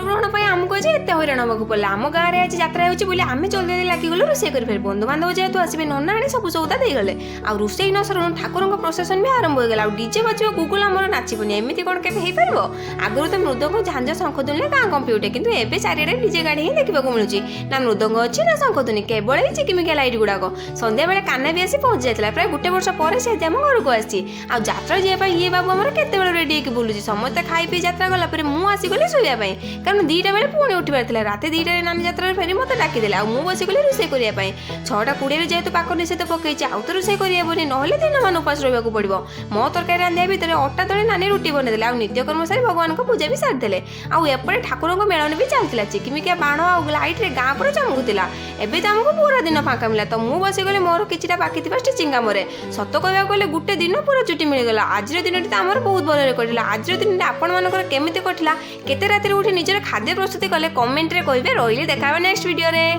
ग्रहण आमको आज एत हईराण हाँक पड़ा आम गाँव में आज यात्रा होली आम जल्दी जल्दी लगिगलु रोषे कर फेर बंधुबांधव जेहेतु आसवे नना आनी सब सौदा देगले आ रोषे न सर ठाकुर प्रोसेसन भी आरंभ हो गला डीजे बजो गुगुल आमर नाचबनी एमती कौन के आगुरी तो मृदंग झांझ शंखधुनी गाँ कंपी उठे कितु एवं चारिड़े डीजे गाड़ी ही देखा मिलूँ ना मृदंग अच्छी ना शंखधुनी केवल ही चिकिमिकिया लाइट गुड़ाक सन्ध्या बेले काना भी आसी पहुँच जाता प्राय गोटे वर्ष पर से आम घर को आसी आत्रा जावाई ये बाबू आम केत रेडी होगी बुलूँ समस्त खाई पी यात्रा गलापर मुझे आसीगली शोवाई कारण 2टा बेले पुणी उठार रात 2टार नानी यात्रा फेरी मत डाकिदेले आ बसिगली रोषे करने 6:20 जेहेतु पाक निषेध पकई आउ तो रोषे करहबनी ना दिन मान उपास रहा पड़ो मो तरकारी रांधिया भितर अटा तले नानी रुटी बनईदे आ नित्यकर्म सारी भगवान को पूजा भी सारीदे आउे ठाकुर मेलन भी चलता चिकिमिकिया बाण आ लाइट रे गाँ पूरा चमकुला एवं तो आमको पूरा दिन फाँका मिला तो मुझे बसिगली मोर किसी बाकी स्टिचिंग कम सत कहवाक गले गोटे दिन पूरा छुट्टी मिलगला आज दिन तो आमर बहुत भल कटिला आज दिन आपण मानकर केमिति कटिला केते राति उठी निजर खाद्य प्रस्तुति कले कमेंट रे कहिबे रहिले देखा नेक्स्ट वीडियो रे।